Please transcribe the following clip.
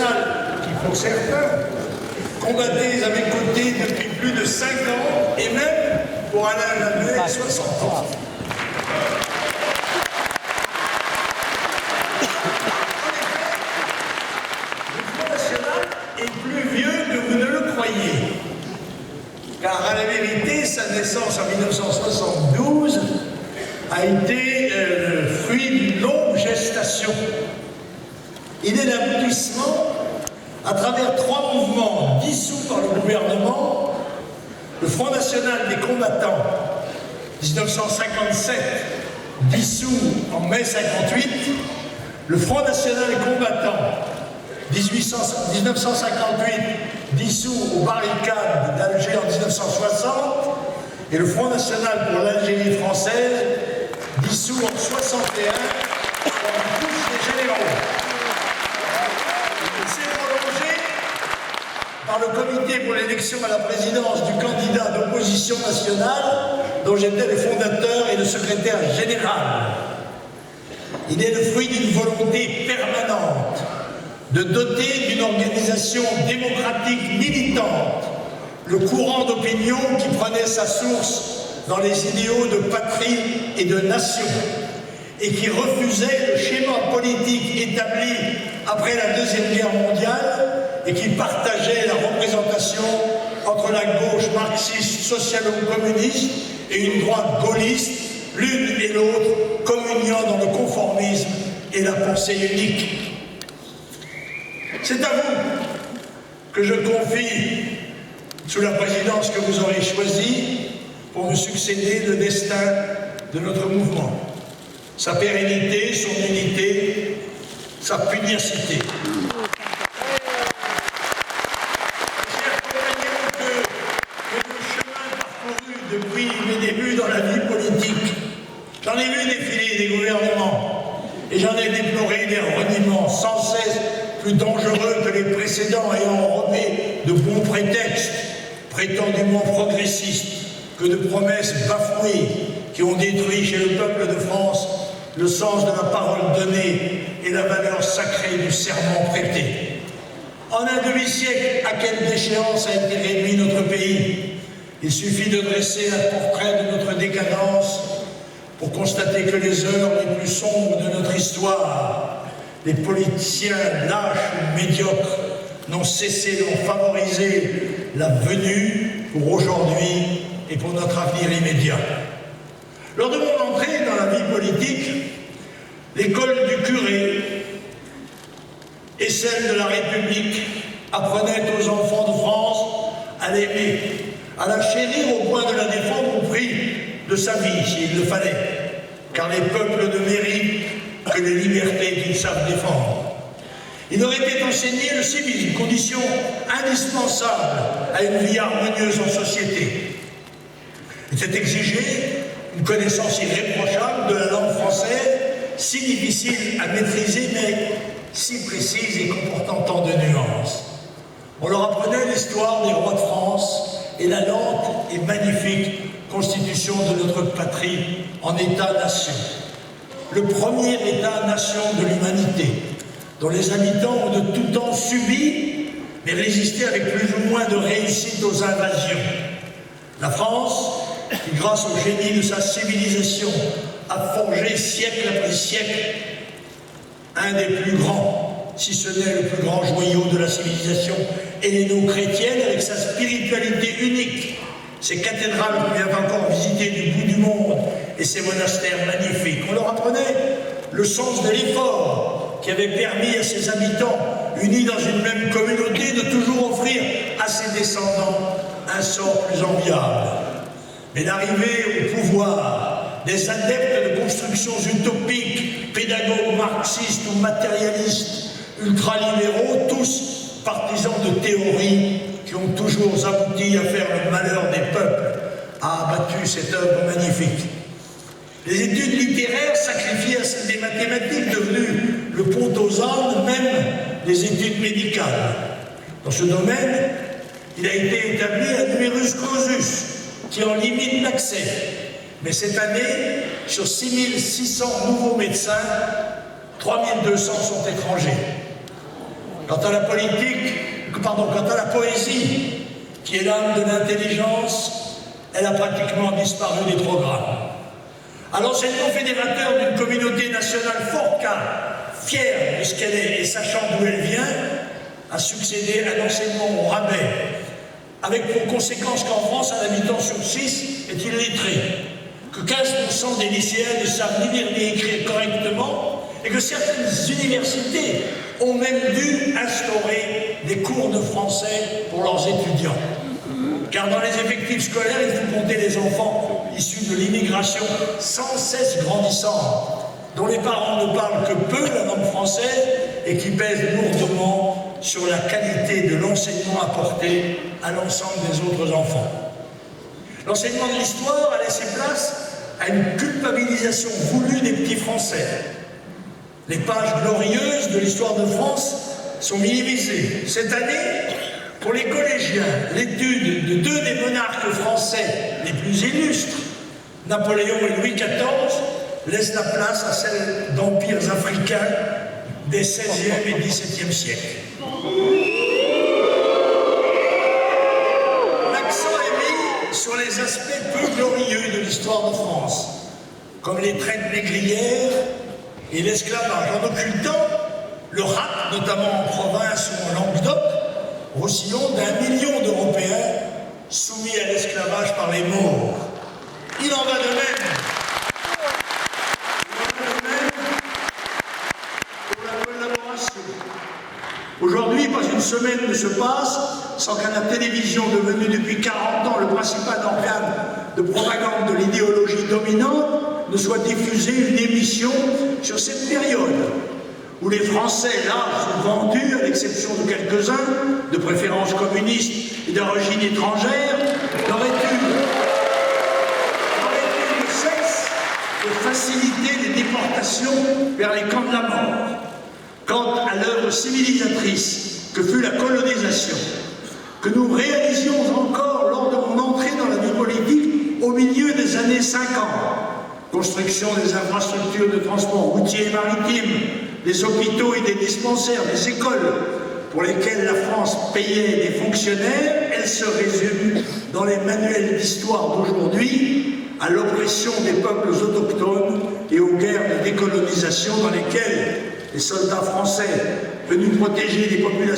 National, qui pour certains combattaient à mes côtés depuis plus de 5 ans, et même pour Alain Lamé, 60 ans. Car à la vérité, sa naissance en 1972 a été le fruit d'une longue gestation. Il est l'aboutissement, à travers 3 mouvements dissous par le gouvernement, le Front National des Combattants, 1957, dissous en mai 58, le Front National des Combattants, 1958, dissous aux barricades d'Alger en 1960, et le Front National pour l'Algérie française, dissous en 61, par tous les généraux. Il s'est prolongé par le comité pour l'élection à la présidence du candidat d'opposition nationale, dont j'étais le fondateur et le secrétaire général. Il est le fruit d'une volonté permanente de doter d'une organisation démocratique militante le courant d'opinion qui prenait sa source dans les idéaux de patrie et de nation et qui refusait le schéma politique établi après la Deuxième Guerre mondiale et qui partageait la représentation entre la gauche marxiste socialo-communiste et une droite gaulliste, l'une et l'autre communiant dans le conformisme et la pensée unique. C'est à vous que je confie, sous la présidence que vous aurez choisie, pour me succéder le destin de notre mouvement, sa pérennité, son unité, sa pugnacité. Chers compagnons, que le chemin parcouru depuis mes débuts dans la vie politique, j'en ai vu défiler des gouvernements et j'en ai déploré des reniements sans cesse plus dangereux que les précédents ayant enrobé de bons prétextes, prétendument progressistes, que de promesses bafouées qui ont détruit chez le peuple de France le sens de la parole donnée et la valeur sacrée du serment prêté. En un demi-siècle, à quelle déchéance a été réduit notre pays? Il suffit de dresser un portrait de notre décadence pour constater que les heures les plus sombres de notre histoire, les politiciens lâches ou médiocres n'ont cessé d'en favoriser la venue pour aujourd'hui et pour notre avenir immédiat. Lors de mon entrée dans la vie politique, l'école du curé et celle de la République apprenaient aux enfants de France à l'aimer, à la chérir au point de la défendre au prix de sa vie, s'il le fallait, car les peuples ne méritent que les libertés qu'ils savent défendre. Il aurait été enseigné le civisme, condition indispensable à une vie harmonieuse en société. Il était exigé une connaissance irréprochable de la langue française, si difficile à maîtriser, mais si précise et comportant tant de nuances. On leur apprenait l'histoire des rois de France et la lente et magnifique constitution de notre patrie en État-nation. Le premier État-nation de l'humanité, dont les habitants ont de tout temps subi, mais résisté avec plus ou moins de réussite aux invasions. La France, qui grâce au génie de sa civilisation, a forgé siècle après siècle un des plus grands, si ce n'est le plus grand joyau de la civilisation helléno-chrétienne, avec sa spiritualité unique, ses cathédrales qu'on vient encore visiter du bout du monde et ses monastères magnifiques. On leur apprenait le sens de l'effort qui avait permis à ses habitants, unis dans une même communauté, de toujours offrir à ses descendants un sort plus enviable. Mais l'arrivée au pouvoir des adeptes de constructions utopiques, pédagogues marxistes ou matérialistes, ultralibéraux, tous partisans de théories qui ont toujours abouti à faire le malheur des peuples, a abattu cette œuvre magnifique. Les études littéraires sacrifiées à celles des mathématiques, devenues le pont aux âmes, même les études médicales. Dans ce domaine, il a été établi un numerus clausus qui en limite l'accès. Mais cette année, sur 6600 nouveaux médecins, 3200 sont étrangers. Quant à la quant à la poésie, qui est l'âme de l'intelligence, elle a pratiquement disparu des programmes. À l'enseignement fédérateur d'une communauté nationale forte, car fière de ce qu'elle est et sachant d'où elle vient, a succédé un enseignement au rabais, avec pour conséquence qu'en France, un habitant sur 6 est illettré, que 15% des lycéens ne savent ni lire ni écrire correctement, et que certaines universités ont même dû instaurer des cours de français pour leurs étudiants. Car dans les effectifs scolaires, il faut compter les enfants issus de l'immigration sans cesse grandissante, dont les parents ne parlent que peu la langue française et qui pèsent lourdement sur la qualité de l'enseignement apporté à l'ensemble des autres enfants. L'enseignement de l'histoire a laissé place à une culpabilisation voulue des petits Français. Les pages glorieuses de l'histoire de France sont minimisées. Cette année, pour les collégiens, l'étude de 2 des monarques français les plus illustres, Napoléon et Louis XIV, laisse la place à celle d'empires africains des XVIe et XVIIe siècles. L'accent est mis sur les aspects peu glorieux de l'histoire de France, comme les traites négrières et l'esclavage, en occultant le rap, notamment en province ou en Languedoc, Roussillon, d'1 million d'Européens soumis à l'esclavage par les Maures. Il en va de même pour la collaboration. Aujourd'hui, pas une semaine ne se passe sans qu'à la télévision, devenue depuis 40 ans le principal organe de propagande de l'idéologie dominante, ne soit diffusée une émission sur cette période où les Français, là, sont vendus, à l'exception de quelques-uns, de préférence communistes et d'origine étrangère, n'auraient eu de cesse de faciliter les déportations vers les camps de la mort. Quant à l'œuvre civilisatrice que fut la colonisation, que nous réalisions encore lors de mon entrée dans la vie politique au milieu des années 50, construction des infrastructures de transport routier et maritime, des hôpitaux et des dispensaires, des écoles, pour lesquelles la France payait des fonctionnaires, elle se résume dans les manuels d'histoire d'aujourd'hui à l'oppression des peuples autochtones et aux guerres de décolonisation dans lesquelles les soldats français venus protéger les populations